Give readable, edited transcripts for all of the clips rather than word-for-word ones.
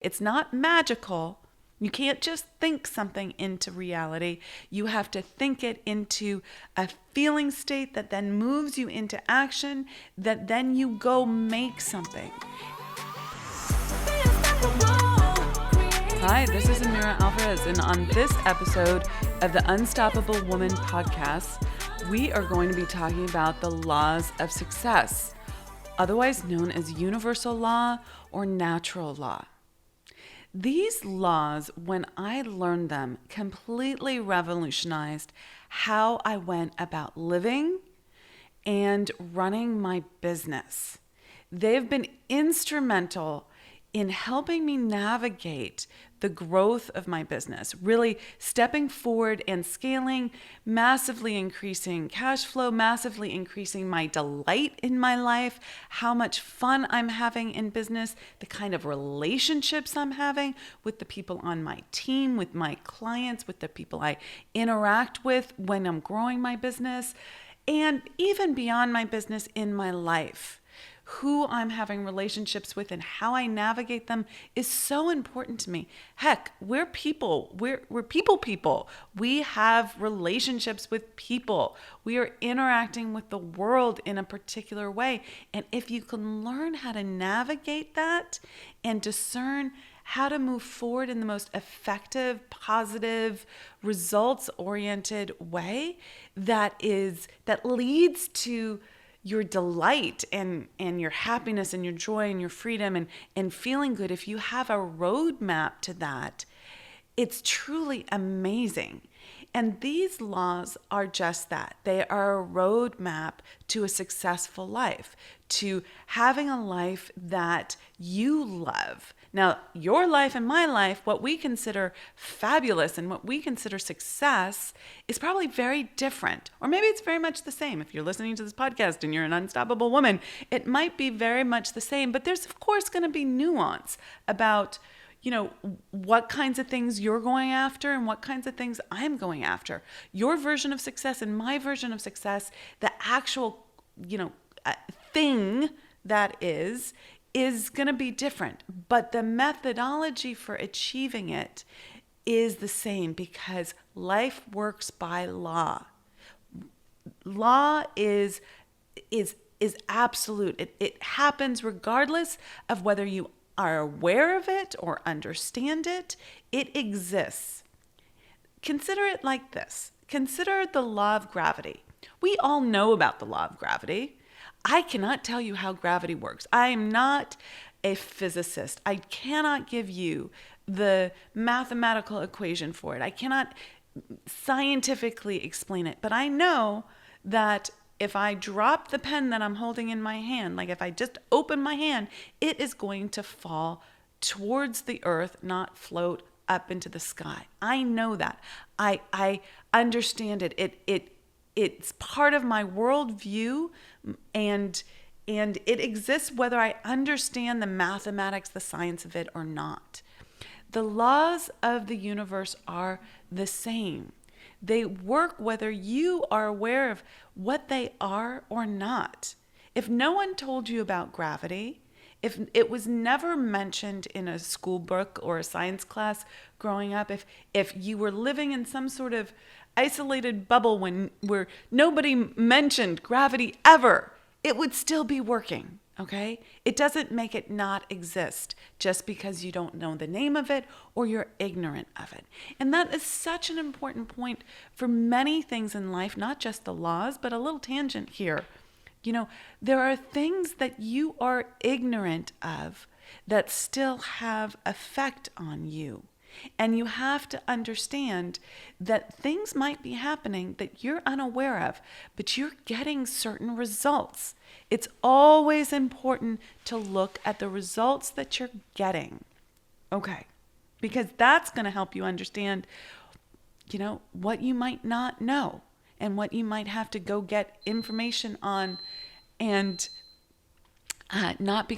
It's not magical. You can't just think something into reality. You have to think it into a feeling state that then moves you into action, that then you go make something. Hi, this is Amira Alvarez, and on this episode of the Unstoppable Woman podcast, we are going to be talking about the laws of success, otherwise known as universal law or natural law. These laws, when I learned them, completely revolutionized how I went about living and running my business. They've been instrumental in helping me navigate the growth of my business, really stepping forward and scaling, massively increasing cash flow, massively increasing my delight in my life, how much fun I'm having in business, the kind of relationships I'm having with the people on my team, with my clients, with the people I interact with when I'm growing my business, and even beyond my business in my life. Who I'm having relationships with and how I navigate them is so important to me. Heck, we're people. We're people. We have relationships with people. We are interacting with the world in a particular way. And if you can learn how to navigate that and discern how to move forward in the most effective, positive, results-oriented way that leads to your delight and your happiness and your joy and your freedom and feeling good, if you have a roadmap to that, it's truly amazing. And these laws are just that. They are a roadmap to a successful life, to having a life that you love. Now, your life and my life, what we consider fabulous and what we consider success is probably very different. Or maybe it's very much the same. If you're listening to this podcast and you're an unstoppable woman, it might be very much the same. But there's, of course, going to be nuance about what kinds of things you're going after and what kinds of things I'm going after. Your version of success and my version of success, the actual, thing that is going to be different. But the methodology for achieving it is the same because life works by law. Law is absolute. It happens regardless of whether you are aware of it or understand it. It exists. Consider it like this. Consider the law of gravity. We all know about the law of gravity. I cannot tell you how gravity works. I am not a physicist. I cannot give you the mathematical equation for it. I cannot scientifically explain it. But I know that if I drop the pen that I'm holding in my hand, like if I just open my hand, it is going to fall towards the earth, not float up into the sky. I know that. I understand it. It's part of my worldview, and it exists whether I understand the mathematics, the science of it or not. The laws of the universe are the same. They work whether you are aware of what they are or not. If no one told you about gravity, if it was never mentioned in a school book or a science class growing up, if you were living in some sort of isolated bubble where nobody mentioned gravity ever, it would still be working. Okay? It doesn't make it not exist just because you don't know the name of it or you're ignorant of it. And that is such an important point for many things in life, not just the laws, but a little tangent here. There are things that you are ignorant of that still have effect on you. And you have to understand that things might be happening that you're unaware of, but you're getting certain results. It's always important to look at the results that you're getting. Okay. Because that's going to help you understand, what you might not know and what you might have to go get information on and not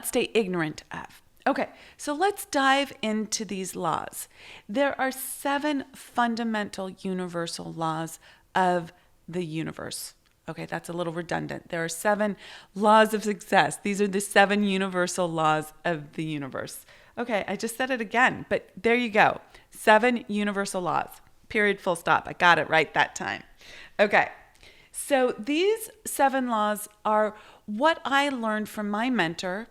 stay ignorant of. Okay, so let's dive into these laws. There are 7 fundamental universal laws of the universe, Okay, that's a little redundant. There are 7 laws of success. These are the 7 universal laws of the universe. Okay, I just said it again, but there you go. 7 universal laws. Period, full stop. I got it right that time. Okay, so these 7 laws are what I learned from my mentor.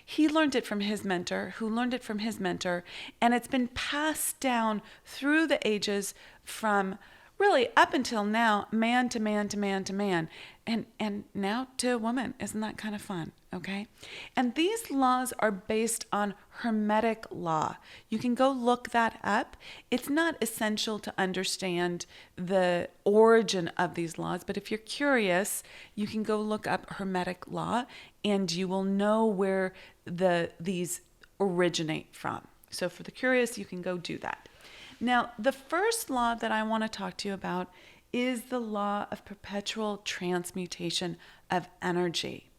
He learned it from his mentor, who learned it from his mentor, and it's been passed down through the ages from really up until now, man to man to man to man, and now to a woman. Isn't that kind of fun? Okay. And these laws are based on Hermetic Law. You can go look that up. It's not essential to understand the origin of these laws, but if you're curious, you can go look up Hermetic Law and you will know where these originate from. So for the curious, you can go do that. Now, the first law that I want to talk to you about is the law of perpetual transmutation of energy.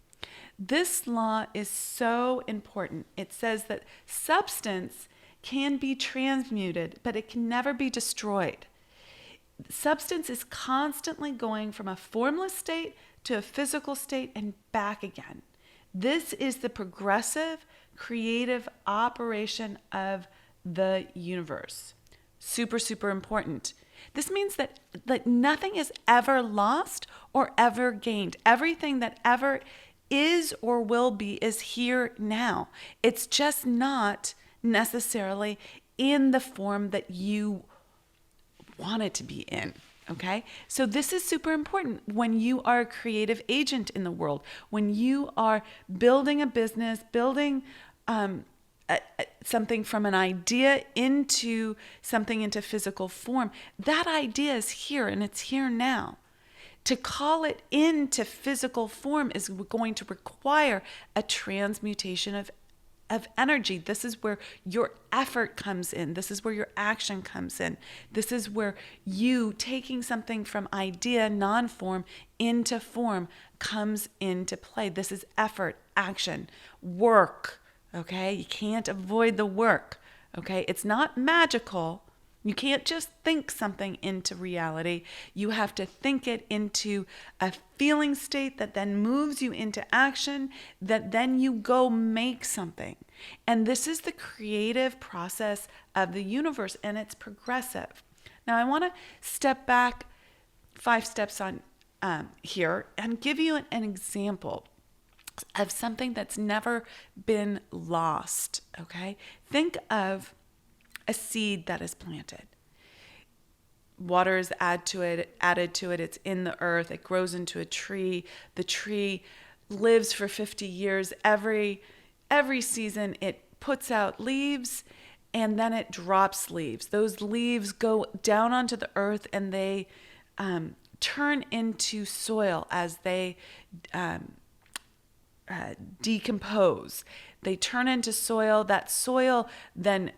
This law is so important. It says that substance can be transmuted, but it can never be destroyed. Substance is constantly going from a formless state to a physical state and back again. This is the progressive, creative operation of the universe. Super, super important. This means that nothing is ever lost or ever gained. Everything that ever is or will be is here now. It's just not necessarily in the form that you want it to be in. Okay? So this is super important when you are a creative agent in the world, when you are building a business, building something from an idea into something into physical form. That idea is here and it's here now. To call it into physical form is going to require a transmutation of energy. This is where your effort comes in. This is where your action comes in. This is where you taking something from idea, non-form, into form comes into play. This is effort, action, work. Okay, you can't avoid the work. Okay, it's not magical. You can't just think something into reality. You have to think it into a feeling state that then moves you into action, that then you go make something. And this is the creative process of the universe, and it's progressive. Now, I want to step back 5 steps on here and give you an example of something that's never been lost, okay? Think of a seed that is planted. Water is added to it, it's in the earth, it grows into a tree. The tree lives for 50 years. Every season it puts out leaves and then it drops leaves. Those leaves go down onto the earth and they turn into soil as they decompose. They turn into soil. That soil then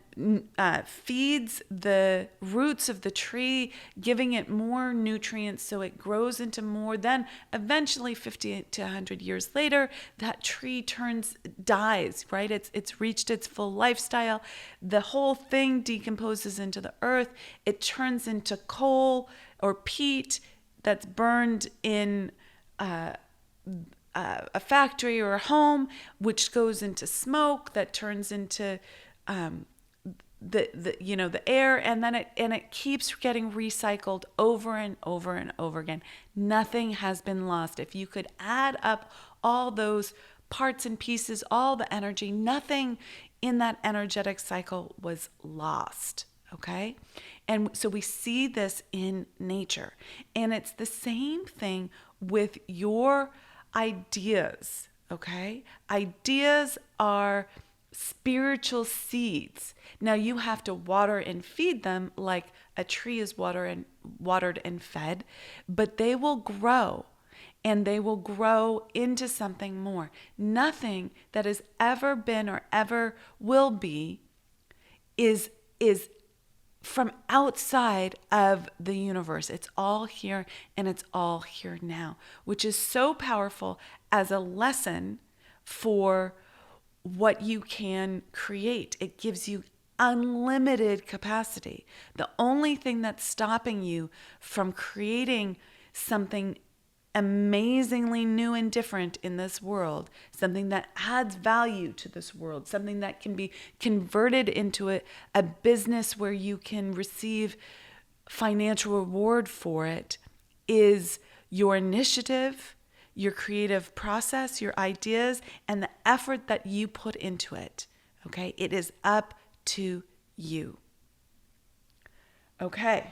feeds the roots of the tree, giving it more nutrients so it grows into more. Then eventually 50 to 100 years later, that tree dies, right? It's reached its full lifestyle. The whole thing decomposes into the earth. It turns into coal or peat that's burned in a factory or a home, which goes into smoke that turns into the air, and then it keeps getting recycled over and over and over again. Nothing has been lost. If you could add up all those parts and pieces, all the energy, nothing in that energetic cycle was lost. Okay? And so we see this in nature. And it's the same thing with your ideas, okay? Ideas are spiritual seeds. Now you have to water and feed them like a tree is watered and fed, but they will grow and they will grow into something more. Nothing that has ever been or ever will be is from outside of the universe. It's all here and it's all here now, which is so powerful as a lesson for what you can create. It gives you unlimited capacity. The only thing that's stopping you from creating something amazingly new and different in this world, something that adds value to this world, something that can be converted into a business where you can receive financial reward for it, is your initiative, your creative process, your ideas, and the effort that you put into it. Okay? It is up to you. Okay.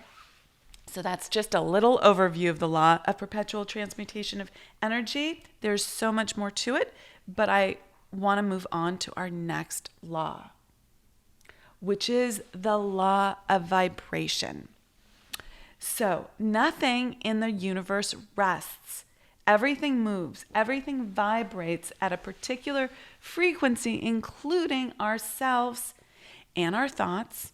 So that's just a little overview of the law of perpetual transmutation of energy. There's so much more to it, but I want to move on to our next law, which is the law of vibration. So nothing in the universe rests. Everything moves, everything vibrates at a particular frequency, including ourselves and our thoughts,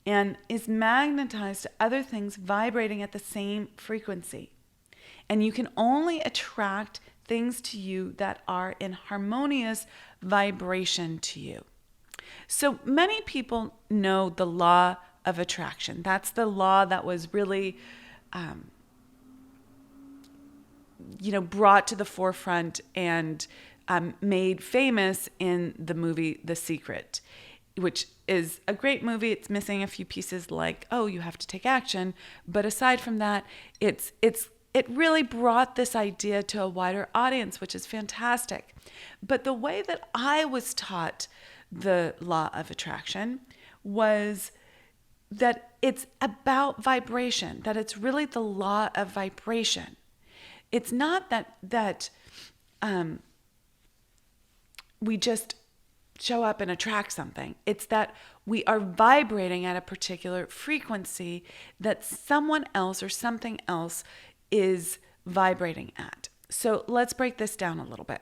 and is magnetized to other things vibrating at the same frequency. And you can only attract things to you that are in harmonious vibration to you. So many people know the law of attraction. That's the law that was really brought to the forefront and made famous in the movie The Secret, which is a great movie. It's missing a few pieces like, oh, you have to take action. But aside from that, it really brought this idea to a wider audience, which is fantastic. But the way that I was taught the law of attraction was that it's about vibration, that it's really the law of vibration. It's not that we just show up and attract something. It's that we are vibrating at a particular frequency that someone else or something else is vibrating at. So let's break this down a little bit.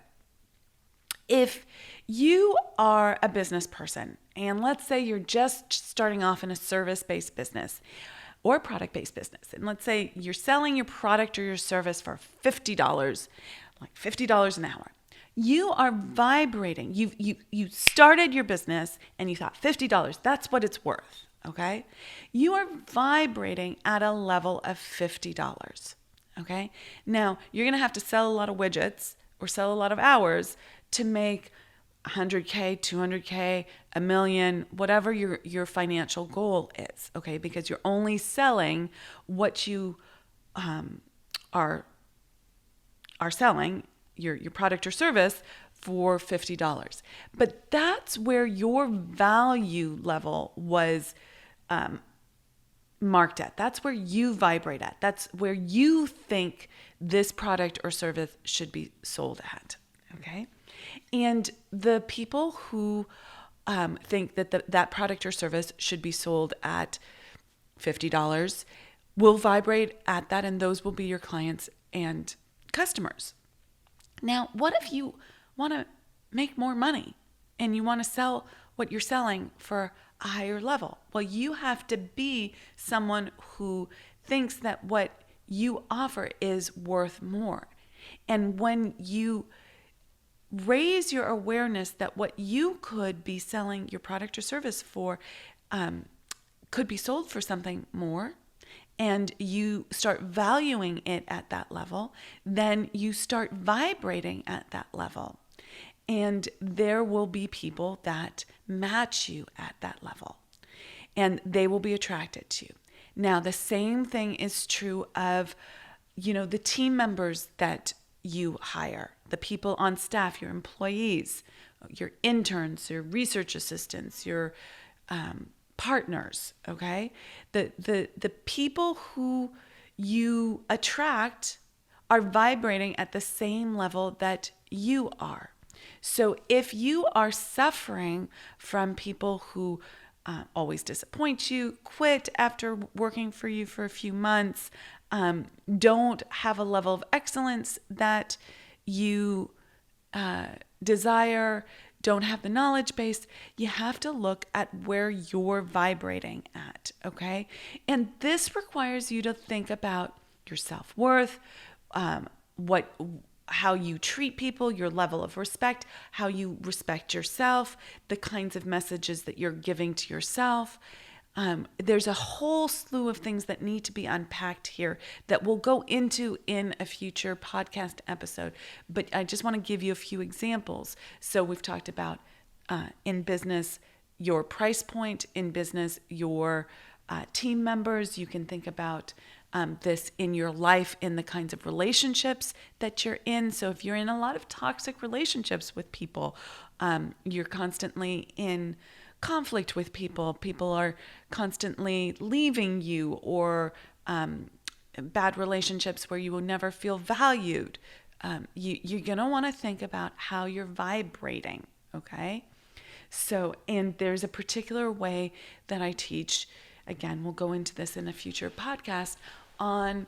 If you are a business person, and let's say you're just starting off in a service-based business or product-based business, and let's say you're selling your product or your service for $50, like $50 an hour. You are vibrating. You started your business and you thought $50, that's what it's worth, okay? You are vibrating at a level of $50, okay? Now, you're going to have to sell a lot of widgets or sell a lot of hours to make 100K, 200K, $1 million, whatever your financial goal is, okay? Because you're only selling what you are selling, your product or service, for $50. But that's where your value level was marked at. That's where you vibrate at. That's where you think this product or service should be sold at, okay? And the people who think that that product or service should be sold at $50 will vibrate at that, and those will be your clients and customers. Now, what if you want to make more money and you want to sell what you're selling for a higher level? Well, you have to be someone who thinks that what you offer is worth more. And when you raise your awareness that what you could be selling your product or service for could be sold for something more, and you start valuing it at that level, then you start vibrating at that level. And there will be people that match you at that level, and they will be attracted to you. Now, the same thing is true of, the team members that you hire, the people on staff, your employees, your interns, your research assistants, your partners, okay? The people who you attract are vibrating at the same level that you are. So if you are suffering from people who always disappoint you, quit after working for you for a few months, don't have a level of excellence that you desire, don't have the knowledge base, you have to look at where you're vibrating at, okay? And this requires you to think about your self-worth, how you treat people, your level of respect, how you respect yourself, the kinds of messages that you're giving to yourself, There's a whole slew of things that need to be unpacked here that we'll go into in a future podcast episode. But I just want to give you a few examples. So we've talked about in business, your price point, in business, your team members. You can think about this in your life, in the kinds of relationships that you're in. So if you're in a lot of toxic relationships with people, you're constantly in conflict with people. People are constantly leaving you, or bad relationships where you will never feel valued. You're going to want to think about how you're vibrating, okay? So, and there's a particular way that I teach, again, we'll go into this in a future podcast, on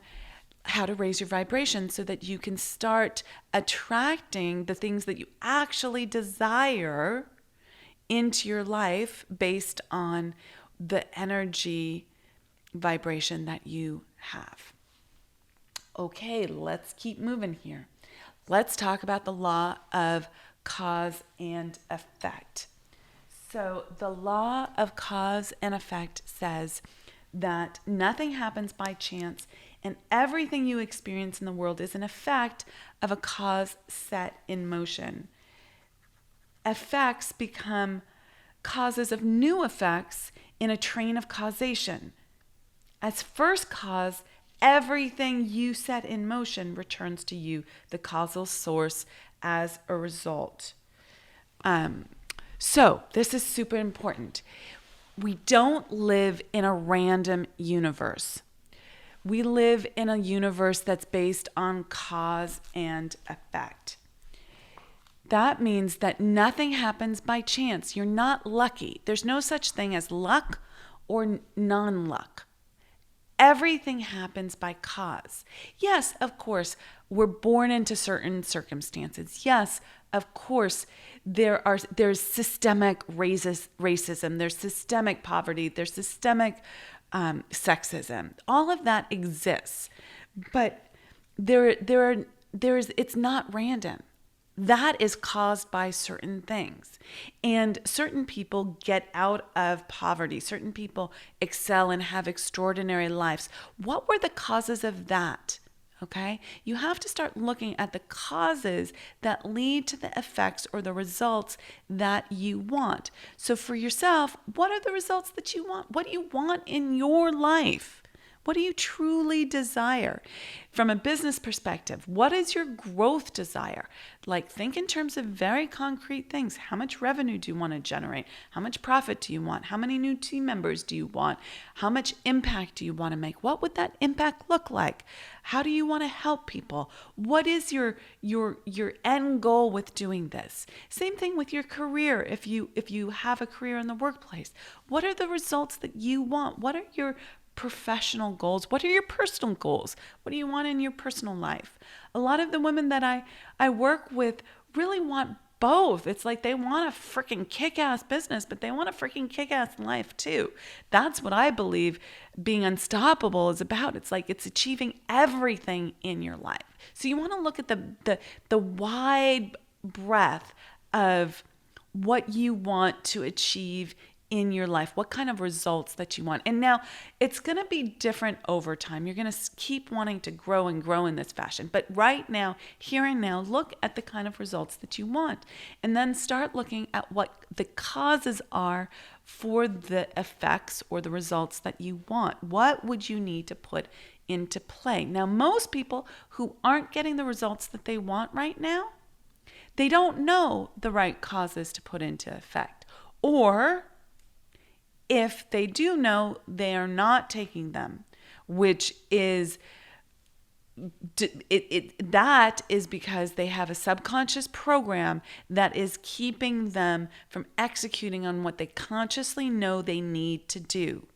how to raise your vibration so that you can start attracting the things that you actually desire into your life based on the energy vibration that you have. Okay, let's keep moving here. Let's talk about the law of cause and effect. So the law of cause and effect says that nothing happens by chance, and everything you experience in the world is an effect of a cause set in motion. Effects become causes of new effects in a train of causation. As first cause, everything you set in motion returns to you, the causal source, as a result. So this is super important. We don't live in a random universe. We live in a universe that's based on cause and effect. That means that nothing happens by chance. You're not lucky. There's no such thing as luck or non-luck. Everything happens by cause. Yes, of course, we're born into certain circumstances. Yes, of course, there's systemic racism, there's systemic poverty, there's systemic sexism. All of that exists, but it's not random. That is caused by certain things. And certain people get out of poverty. Certain people excel and have extraordinary lives. What were the causes of that? Okay? You have to start looking at the causes that lead to the effects or the results that you want. So for yourself, what are the results that you want? What do you want in your life? What do you truly desire? From a business perspective, what is your growth desire? Like, think in terms of very concrete things. How much revenue do you want to generate? How much profit do you want? How many new team members do you want? How much impact do you want to make? What would that impact look like? How do you want to help people? What is your end goal with doing this? Same thing with your career. If you have a career in the workplace, what are the results that you want? What are your professional goals? What are your personal goals? What do you want in your personal life? A lot of the women that I work with really want both. It's like they want a freaking kick-ass business, but they want a freaking kick-ass life too. That's what I believe being unstoppable is about. It's like it's achieving everything in your life. So you want to look at the wide breadth of what you want to achieve in your life, what kind of results that you want. And now it's going to be different over time. You're going to keep wanting to grow and grow in this fashion. But right now, here and now, look at the kind of results that you want. And then start looking at what the causes are for the effects or the results that you want. What would you need to put into play? Now, most people who aren't getting the results that they want right now, they don't know the right causes to put into effect. Or if they do know, they are not taking them, which is that is because they have a subconscious program that is keeping them from executing on what they consciously know they need to do.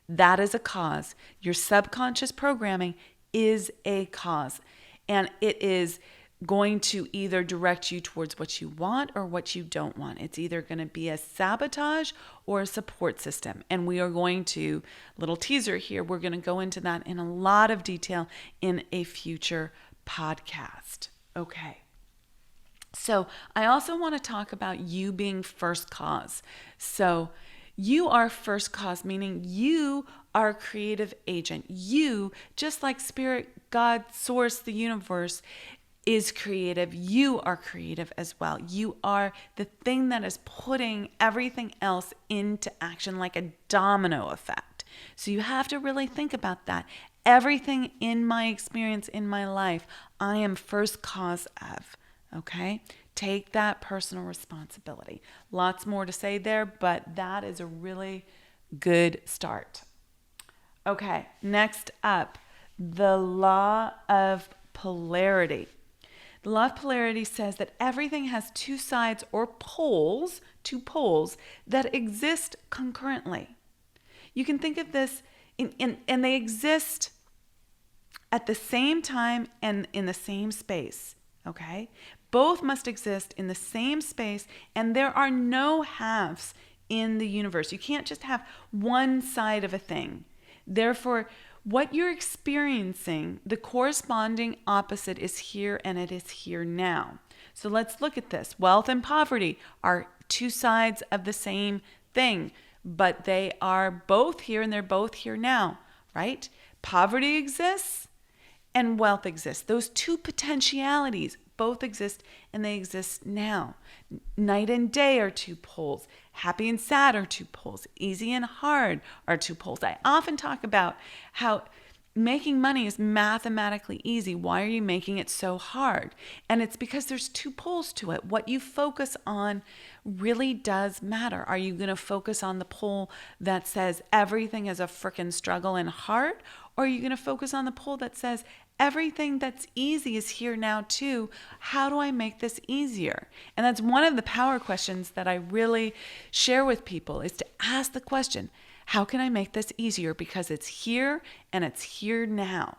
That is a cause. Your subconscious programming is a cause, and it is going to either direct you towards what you want or what you don't want. It's either going to be a sabotage or a support system. And we are going to, little teaser here, we're going to go into that in a lot of detail in a future podcast. Okay. So I also want to talk about you being first cause. So You are first cause, meaning you are a creative agent. You, just like spirit, God, source, the universe is creative. You are creative as well. You are the thing that is putting everything else into action like a domino effect. So you have to really think about that. Everything in my experience in my life, I am first cause of. Okay? Take that personal responsibility. Lots more to say there, but that is a really good start. Okay, next up, the law of polarity. The law of polarity says that everything has two sides or poles, two poles that exist concurrently. You can think of this, and they exist at the same time and in the same space, okay? Both must exist in the same space, and there are no halves in the universe. You can't just have one side of a thing. Therefore, what you're experiencing, the corresponding opposite is here, and it is here now. So let's look at this. Wealth and poverty are two sides of the same thing, but they are both here and they're both here now, right? Poverty exists and wealth exists. Those two potentialities both exist, and they exist now. Night and day are two poles. Happy and sad are two poles. Easy and hard are two poles. I often talk about how making money is mathematically easy. Why are you making it so hard? And it's because there's two poles to it. What you focus on really does matter. Are you going to focus on the pole that says everything is a frickin' struggle and hard? Or are you going to focus on the pole that says everything that's easy is here now too? How do I make this easier? And that's one of the power questions that I really share with people, is to ask the question, how can I make this easier? Because it's here and it's here now.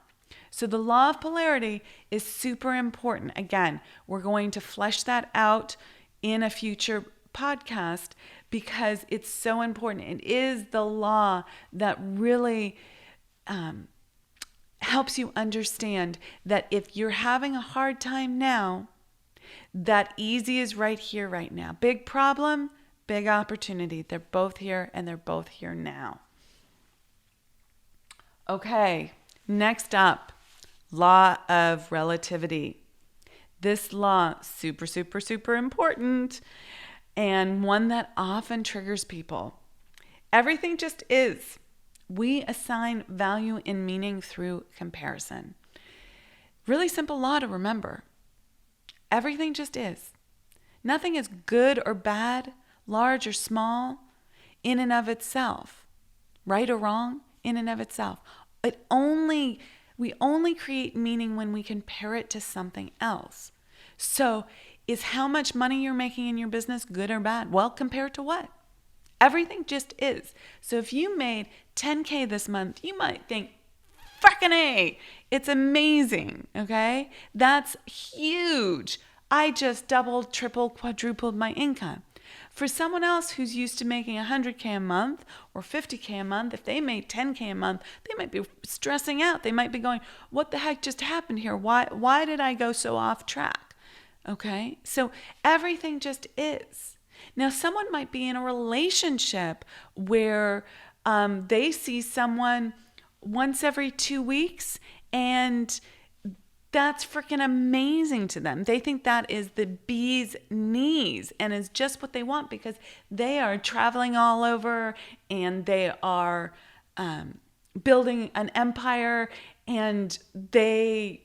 So the law of polarity is super important. Again, we're going to flesh that out in a future podcast because it's so important. It is the law that really helps you understand that if you're having a hard time now, that easy is right here, right now. Big problem, big opportunity. They're both here and they're both here now. Okay, next up, law of relativity. This law, super, super, super important, and one that often triggers people. Everything just is. We assign value and meaning through comparison. Really simple law to remember. Everything just is. Nothing is good or bad, large or small, in and of itself. Right or wrong, in and of itself. We only create meaning when we compare it to something else. So, is how much money you're making in your business good or bad? Well, compared to what? Everything just is. So if you made $10K this month, you might think, frickin' A, it's amazing, okay? That's huge. I just doubled, tripled, quadrupled my income. For someone else who's used to making $100K a month or $50K a month, if they made $10K a month, they might be stressing out. They might be going, what the heck just happened here? Why did I go so off track? Okay? So everything just is. Now, someone might be in a relationship where they see someone once every 2 weeks, and that's freaking amazing to them. They think that is the bee's knees and is just what they want because they are traveling all over and they are building an empire, and they,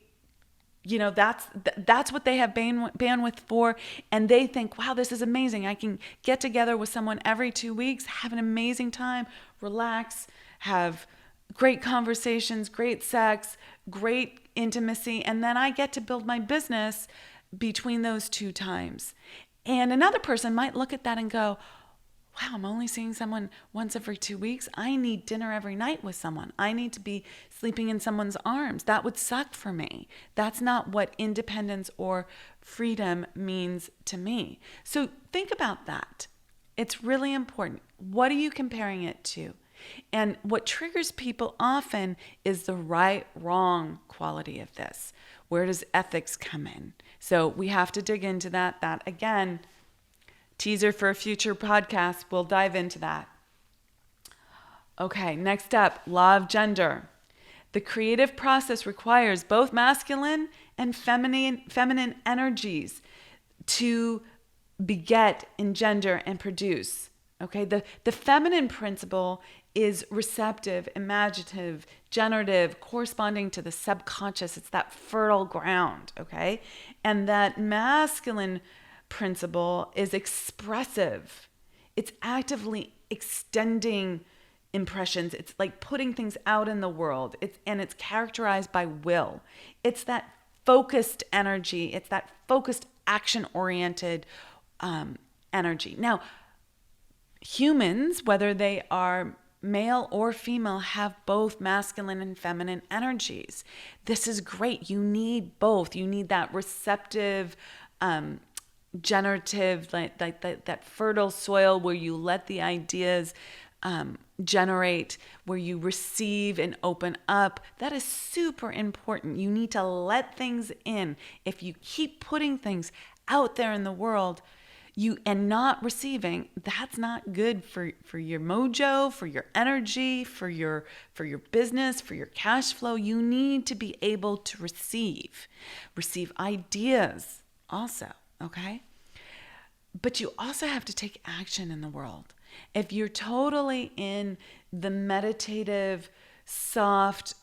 that's what they have bandwidth for. And they think, wow, this is amazing. I can get together with someone every 2 weeks, have an amazing time, relax, have great conversations, great sex, great intimacy. And then I get to build my business between those two times. And another person might look at that and go, wow, I'm only seeing someone once every 2 weeks. I need dinner every night with someone. I need to be sleeping in someone's arms. That would suck for me. That's not what independence or freedom means to me. So think about that. It's really important. What are you comparing it to? And what triggers people often is the right, wrong quality of this. Where does ethics come in? So we have to dig into that. That, again, teaser for a future podcast. We'll dive into that. Okay, next up, law of gender. The creative process requires both masculine and feminine energies to beget, engender, and produce. Okay, the feminine principle is receptive, imaginative, generative, corresponding to the subconscious. It's that fertile ground. Okay, and that masculine principle is expressive. It's actively extending impressions. It's like putting things out in the world. It's characterized by will. It's that focused energy. It's that focused action oriented energy. Now, humans, whether they are male or female, have both masculine and feminine energies. This is great. You need both. You need that receptive, generative, like that fertile soil where you let the ideas generate, where you receive and open up. That is super important. You need to let things in. If you keep putting things out there in the world, and not receiving, that's not good for your mojo, for your energy, for your business, for your cash flow. You need to be able to receive ideas also, okay? But you also have to take action in the world. If you're totally in the meditative, soft,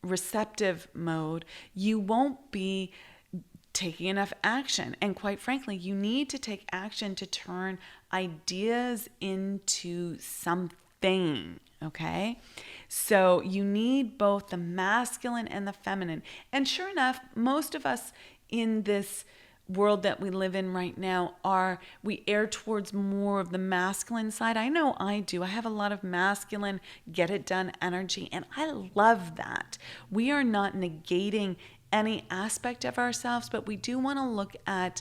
receptive mode, you won't be taking enough action. And quite frankly, you need to take action to turn ideas into something, okay? So you need both the masculine and the feminine. And sure enough, most of us in this world that we live in right now we err towards more of the masculine side. I know I do. I have a lot of masculine get it done energy, and I love that. We are not negating any aspect of ourselves, but we do want to look at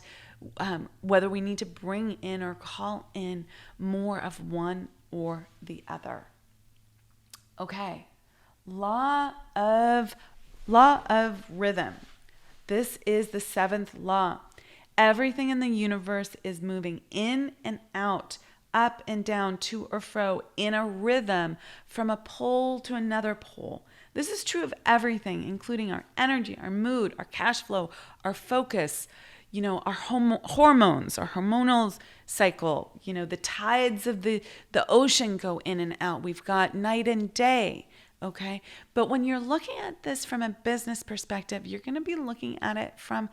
whether we need to bring in or call in more of one or the other. Okay, law of rhythm. This is the 7th law. Everything in the universe is moving in and out, up and down, to or fro, in a rhythm from a pole to another pole. This is true of everything, including our energy, our mood, our cash flow, our focus, our hormones, our hormonal cycle. The tides of the ocean go in and out. We've got night and day, okay? But when you're looking at this from a business perspective, you're going to be looking at it from,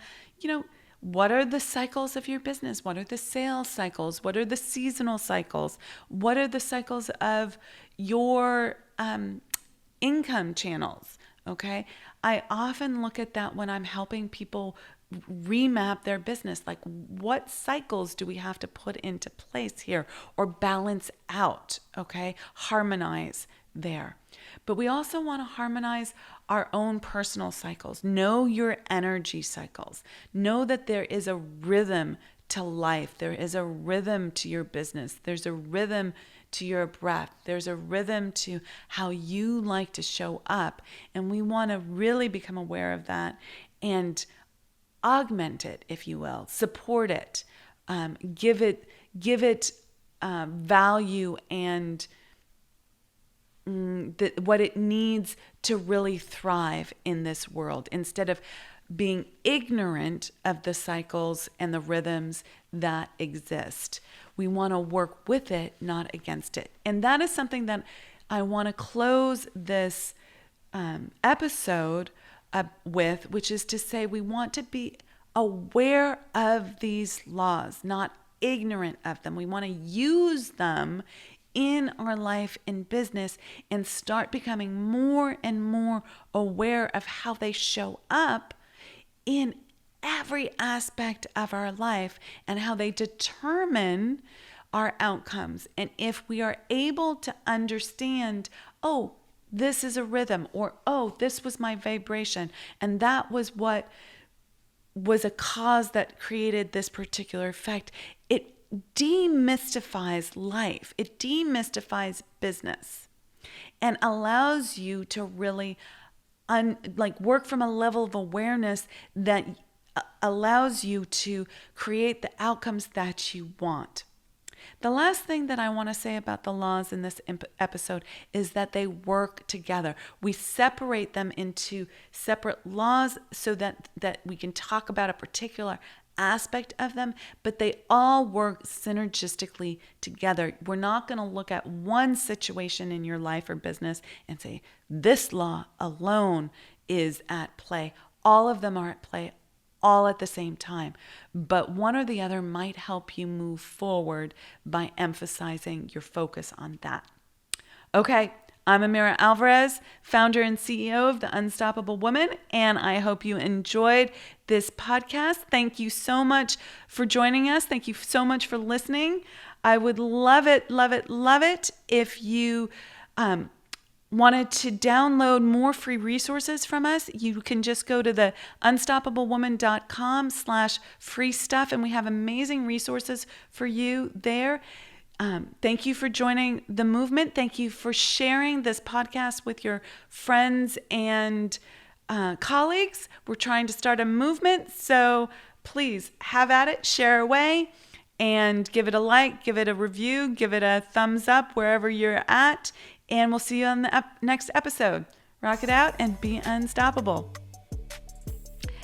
what are the cycles of your business? What are the sales cycles? What are the seasonal cycles? What are the cycles of your income channels? Okay. I often look at that when I'm helping people remap their business. Like, what cycles do we have to put into place here or balance out? Okay. Harmonize there. But we also want to harmonize our own personal cycles. Know your energy cycles. Know that there is a rhythm to life. There is a rhythm to your business. There's a rhythm to your breath. There's a rhythm to how you like to show up. And we want to really become aware of that and augment it, if you will, support it, give it value and what it needs to really thrive in this world, instead of being ignorant of the cycles and the rhythms that exist. We want to work with it, not against it. And that is something that I want to close this episode with, which is to say we want to be aware of these laws, not ignorant of them. We want to use them in our life and business and start becoming more and more aware of how they show up in every aspect of our life and how they determine our outcomes. And if we are able to understand, oh, this is a rhythm, or oh, this was my vibration, and that was what was a cause that created this particular effect, it demystifies life. It demystifies business and allows you to really work from a level of awareness that allows you to create the outcomes that you want. The last thing that I want to say about the laws in this episode is that they work together. We separate them into separate laws so that we can talk about a particular aspect of them, but they all work synergistically together. We're not going to look at one situation in your life or business and say, this law alone is at play. All of them are at play all at the same time, but one or the other might help you move forward by emphasizing your focus on that. Okay, I'm Amira Alvarez, founder and CEO of The Unstoppable Woman, and I hope you enjoyed this podcast. Thank you so much for joining us. Thank you so much for listening. I would love it if you wanted to download more free resources from us. You can just go to the unstoppablewoman.com/free stuff, and we have amazing resources for you there. Thank you for joining the movement. Thank you for sharing this podcast with your friends and colleagues. We're trying to start a movement, so please have at it, share away, and give it a like, give it a review, give it a thumbs up wherever you're at. And we'll see you on the next episode. Rock it out and be unstoppable.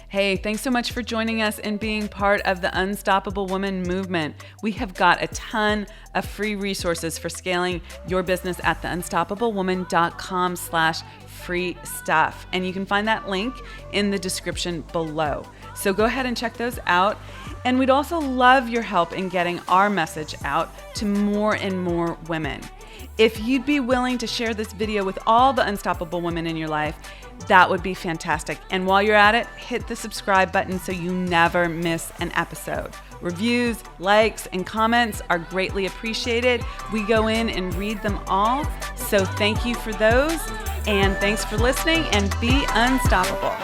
Hey, thanks so much for joining us and being part of the Unstoppable Woman movement. We have got a ton of free resources for scaling your business at theunstoppablewoman.com/free stuff. And you can find that link in the description below. So go ahead and check those out. And we'd also love your help in getting our message out to more and more women. If you'd be willing to share this video with all the unstoppable women in your life, that would be fantastic. And while you're at it, hit the subscribe button so you never miss an episode. Reviews, likes, and comments are greatly appreciated. We go in and read them all. So thank you for those. And thanks for listening, and be unstoppable.